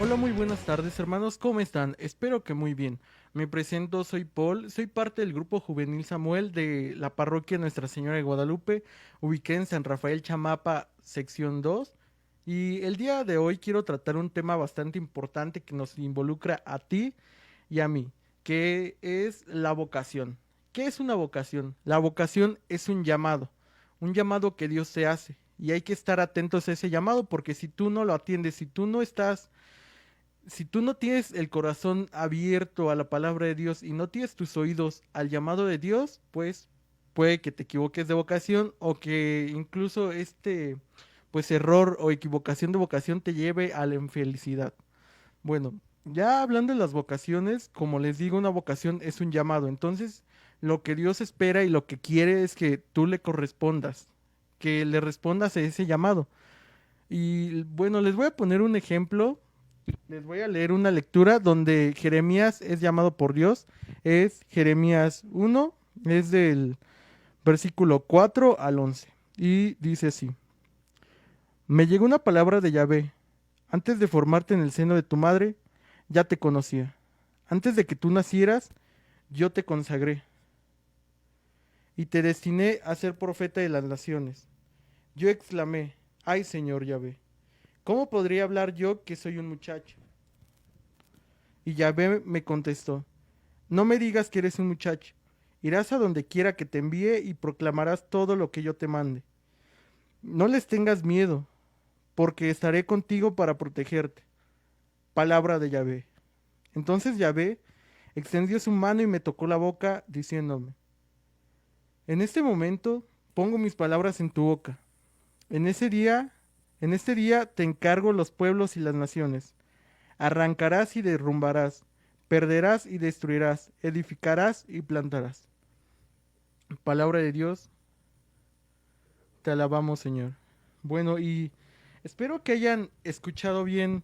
Hola, muy buenas tardes hermanos, ¿cómo están? Espero que muy bien. Me presento, soy Paul, soy parte del grupo juvenil Samuel de la parroquia Nuestra Señora de Guadalupe, ubicada en San Rafael Chamapa, sección 2. Y el día de hoy quiero tratar un tema bastante importante que nos involucra a ti y a mí, que es la vocación. ¿Qué es una vocación? La vocación es un llamado que Dios te hace. Y hay que estar atentos a ese llamado porque si tú no lo atiendes, si tú no tienes el corazón abierto a la palabra de Dios y no tienes tus oídos al llamado de Dios, pues puede que te equivoques de vocación o que incluso pues error o equivocación de vocación te lleve a la infelicidad. Bueno, ya hablando de las vocaciones, como les digo, una vocación es un llamado. Entonces, lo que Dios espera y lo que quiere es que tú le correspondas, que le respondas a ese llamado. Y bueno, les voy a poner un ejemplo. Les voy a leer una lectura donde Jeremías es llamado por Dios. Es Jeremías 1, es del versículo 4 al 11. Y dice así: Me llegó una palabra de Yahvé. Antes de formarte en el seno de tu madre, ya te conocía. Antes de que tú nacieras, yo te consagré y te destiné a ser profeta de las naciones. Yo exclamé: Ay, Señor Yahvé, ¿cómo podría hablar yo que soy un muchacho? Y Yahvé me contestó: No me digas que eres un muchacho. Irás a donde quiera que te envíe y proclamarás todo lo que yo te mande. No les tengas miedo, porque estaré contigo para protegerte. Palabra de Yahvé. Entonces Yahvé extendió su mano y me tocó la boca, diciéndome: En este momento pongo mis palabras en tu boca. En ese día, en este día te encargo los pueblos y las naciones. Arrancarás y derrumbarás, perderás y destruirás, edificarás y plantarás. Palabra de Dios, te alabamos, Señor. Bueno, y espero que hayan escuchado bien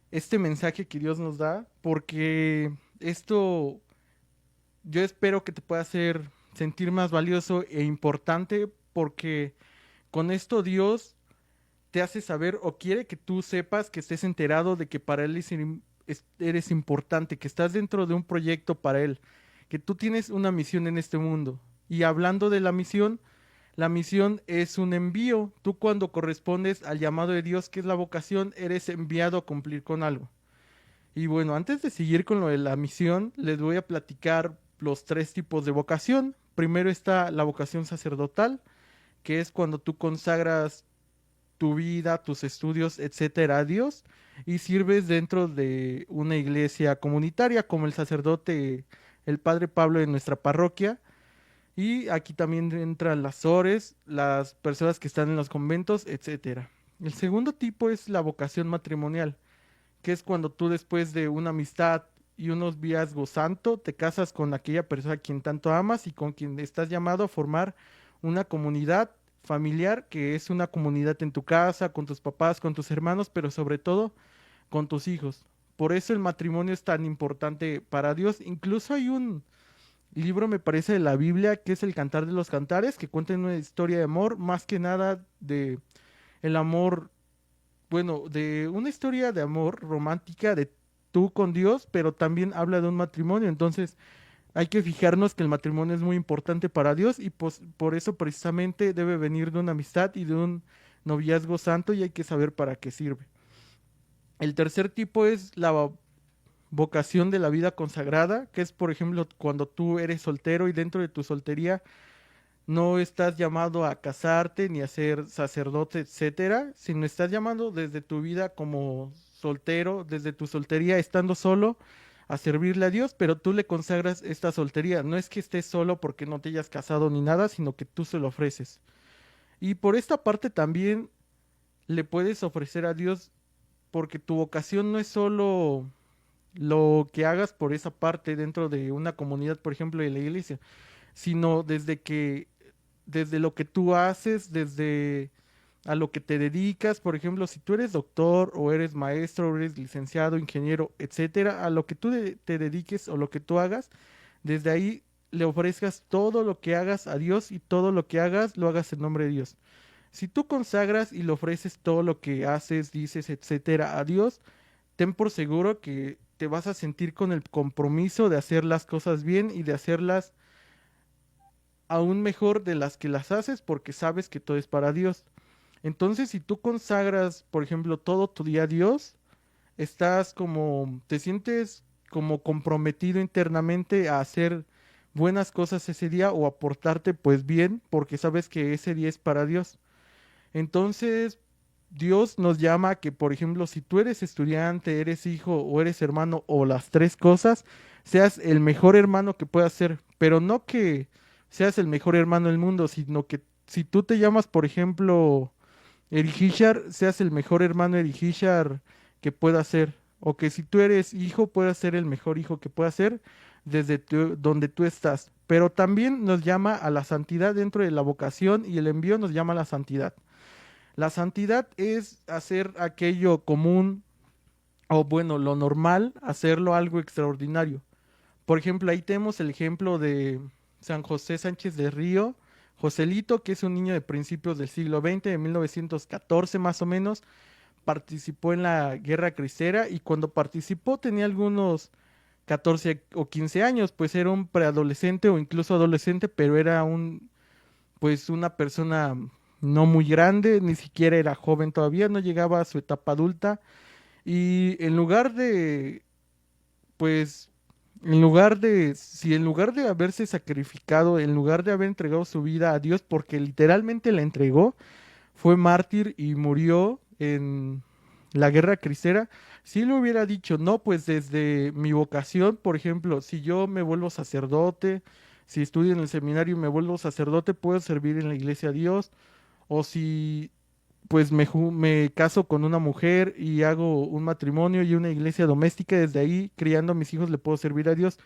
este mensaje que Dios nos da, porque esto yo espero que te pueda hacer sentir más valioso e importante, porque con esto Dios te hace saber o quiere que tú sepas, que estés enterado de que para Él eres importante, que estás dentro de un proyecto para Él, que tú tienes una misión en este mundo. Y hablando de la misión es un envío. Tú cuando correspondes al llamado de Dios, que es la vocación, eres enviado a cumplir con algo. Y bueno, antes de seguir con lo de la misión, les voy a platicar los tres tipos de vocación. Primero está la vocación sacerdotal, que es cuando tú consagras tu vida, tus estudios, etcétera, a Dios y sirves dentro de una iglesia comunitaria como el sacerdote, el padre Pablo de nuestra parroquia. Y aquí también entran las ores, las personas que están en los conventos, etcétera. El segundo tipo es la vocación matrimonial, que es cuando tú después de una amistad y unos noviazgo santo te casas con aquella persona a quien tanto amas y con quien estás llamado a formar una comunidad familiar, que es una comunidad en tu casa, con tus papás, con tus hermanos, pero sobre todo con tus hijos. Por eso el matrimonio es tan importante para Dios. Incluso hay un libro, me parece, de la Biblia, que es el Cantar de los Cantares, que cuenta una historia de amor, más que nada de el amor, bueno, de una historia de amor romántica de tú con Dios, pero también habla de un matrimonio. Entonces, hay que fijarnos que el matrimonio es muy importante para Dios y pues, por eso precisamente debe venir de una amistad y de un noviazgo santo y hay que saber para qué sirve. El tercer tipo es la vocación de la vida consagrada, que es, por ejemplo, cuando tú eres soltero y dentro de tu soltería no estás llamado a casarte ni a ser sacerdote, etcétera, sino estás llamado desde tu vida como soltero, desde tu soltería, estando solo, a servirle a Dios, pero tú le consagras esta soltería. No es que estés solo porque no te hayas casado ni nada, sino que tú se lo ofreces. Y por esta parte también le puedes ofrecer a Dios, porque tu vocación no es solo lo que hagas por esa parte dentro de una comunidad, por ejemplo, de la iglesia, sino desde lo que tú haces, desde a lo que te dedicas. Por ejemplo, si tú eres doctor o eres maestro o eres licenciado, ingeniero, etcétera, a lo que tú te dediques o lo que tú hagas, desde ahí le ofrezcas todo lo que hagas a Dios y todo lo que hagas lo hagas en nombre de Dios. Si tú consagras y le ofreces todo lo que haces, dices, etcétera, a Dios, ten por seguro que te vas a sentir con el compromiso de hacer las cosas bien y de hacerlas aún mejor de las que las haces porque sabes que todo es para Dios. Entonces, si tú consagras, por ejemplo, todo tu día a Dios, estás como, te sientes como comprometido internamente a hacer buenas cosas ese día o a portarte pues bien porque sabes que ese día es para Dios. Entonces, Dios nos llama a que, por ejemplo, si tú eres estudiante, eres hijo o eres hermano o las tres cosas, seas el mejor hermano que puedas ser, pero no que seas el mejor hermano del mundo, sino que si tú te llamas, por ejemplo, Erigishar, seas el mejor hermano Erigishar que pueda ser, o que si tú eres hijo, puedas ser el mejor hijo que pueda ser desde donde tú estás. Pero también nos llama a la santidad dentro de la vocación y el envío nos llama a la santidad. La santidad es hacer aquello común o bueno, lo normal, hacerlo algo extraordinario. Por ejemplo, ahí tenemos el ejemplo de San José Sánchez de Río, Joselito, que es un niño de principios del siglo XX, de 1914 más o menos, participó en la Guerra Cristera y cuando participó tenía algunos 14 o 15 años, pues era un preadolescente o incluso adolescente, pero era pues una persona no muy grande, ni siquiera era joven todavía, no llegaba a su etapa adulta y en lugar de, pues, si en lugar de haberse sacrificado, en lugar de haber entregado su vida a Dios, porque literalmente la entregó, fue mártir y murió en la guerra cristera, si le hubiera dicho, no, pues desde mi vocación, por ejemplo, si yo me vuelvo sacerdote, si estudio en el seminario y me vuelvo sacerdote, puedo servir en la iglesia a Dios, o si pues me caso con una mujer y hago un matrimonio y una iglesia doméstica, desde ahí criando a mis hijos le puedo servir a Dios.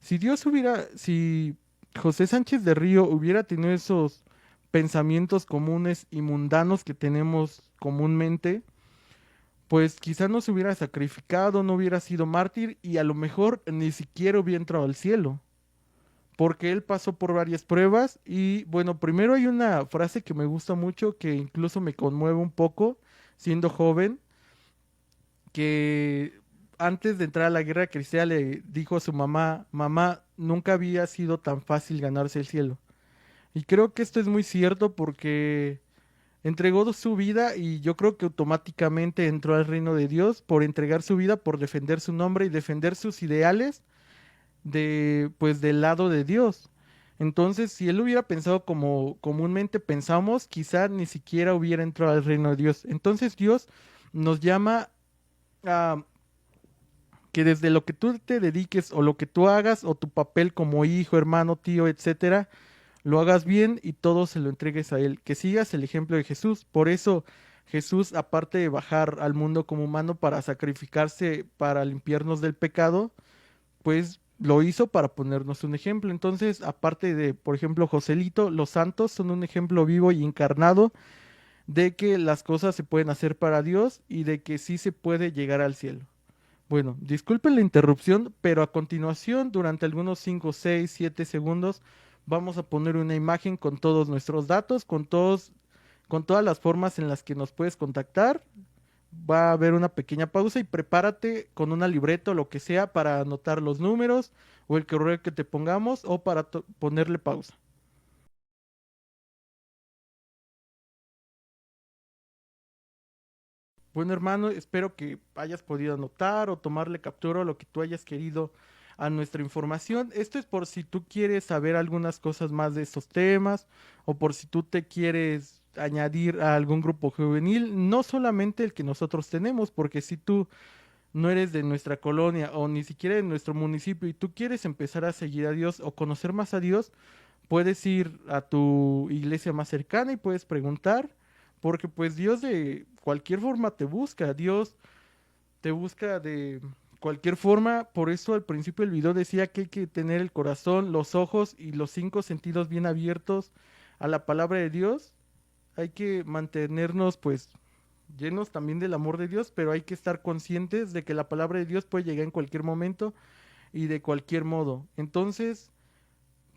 Si José Sánchez de Río hubiera tenido esos pensamientos comunes y mundanos que tenemos comúnmente, pues quizás no se hubiera sacrificado, no hubiera sido mártir y a lo mejor ni siquiera hubiera entrado al cielo, porque él pasó por varias pruebas y bueno, primero hay una frase que me gusta mucho, que incluso me conmueve un poco, siendo joven, que antes de entrar a la guerra cristiana le dijo a su mamá, mamá, nunca había sido tan fácil ganarse el cielo. Y creo que esto es muy cierto porque entregó su vida y yo creo que automáticamente entró al reino de Dios por entregar su vida, por defender su nombre y defender sus ideales pues del lado de Dios. Entonces, si él hubiera pensado como comúnmente pensamos, quizá ni siquiera hubiera entrado al reino de Dios. Entonces, Dios nos llama a que desde lo que tú te dediques o lo que tú hagas o tu papel como hijo, hermano, tío, etcétera, lo hagas bien y todo se lo entregues a Él, que sigas el ejemplo de Jesús. Por eso Jesús, aparte de bajar al mundo como humano para sacrificarse, para limpiarnos del pecado, pues lo hizo para ponernos un ejemplo. Entonces, aparte de, por ejemplo, Joselito, los santos son un ejemplo vivo y encarnado de que las cosas se pueden hacer para Dios y de que sí se puede llegar al cielo. Bueno, disculpen la interrupción, pero a continuación, durante algunos 5, 6, 7 segundos, vamos a poner una imagen con todos nuestros datos, con todas las formas en las que nos puedes contactar. Va a haber una pequeña pausa y prepárate con una libreta o lo que sea para anotar los números o el correo que te pongamos o para ponerle pausa. Bueno, hermano, espero que hayas podido anotar o tomarle captura o lo que tú hayas querido a nuestra información. Esto es por si tú quieres saber algunas cosas más de estos temas o por si tú te quieres añadir a algún grupo juvenil, no solamente el que nosotros tenemos, porque si tú no eres de nuestra colonia o ni siquiera de nuestro municipio y tú quieres empezar a seguir a Dios o conocer más a Dios, puedes ir a tu iglesia más cercana y puedes preguntar, porque pues Dios de cualquier forma te busca, Dios te busca de cualquier forma, por eso al principio del video decía que hay que tener el corazón, los ojos y los cinco sentidos bien abiertos a la palabra de Dios, hay que mantenernos pues llenos también del amor de Dios, pero hay que estar conscientes de que la palabra de Dios puede llegar en cualquier momento y de cualquier modo. Entonces,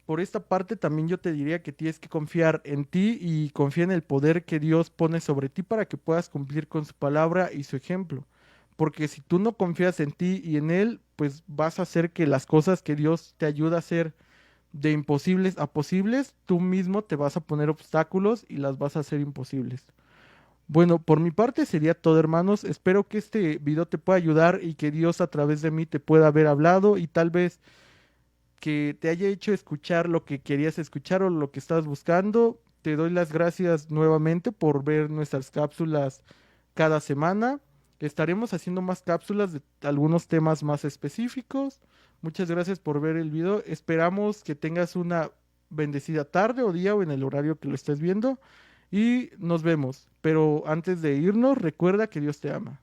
por esta parte también yo te diría que tienes que confiar en ti y confía en el poder que Dios pone sobre ti para que puedas cumplir con su palabra y su ejemplo. porque si tú no confías en ti y en Él, pues vas a hacer que las cosas que Dios te ayuda a hacer de imposibles a posibles, tú mismo te vas a poner obstáculos y las vas a hacer imposibles. Bueno, por mi parte sería todo, hermanos. Espero que este video te pueda ayudar y que Dios a través de mí te pueda haber hablado y tal vez que te haya hecho escuchar lo que querías escuchar o lo que estabas buscando. Te doy las gracias nuevamente por ver nuestras cápsulas cada semana. Estaremos haciendo más cápsulas de algunos temas más específicos. Muchas gracias por ver el video. Esperamos que tengas una bendecida tarde o día o en el horario que lo estés viendo. Y nos vemos. Pero antes de irnos, recuerda que Dios te ama.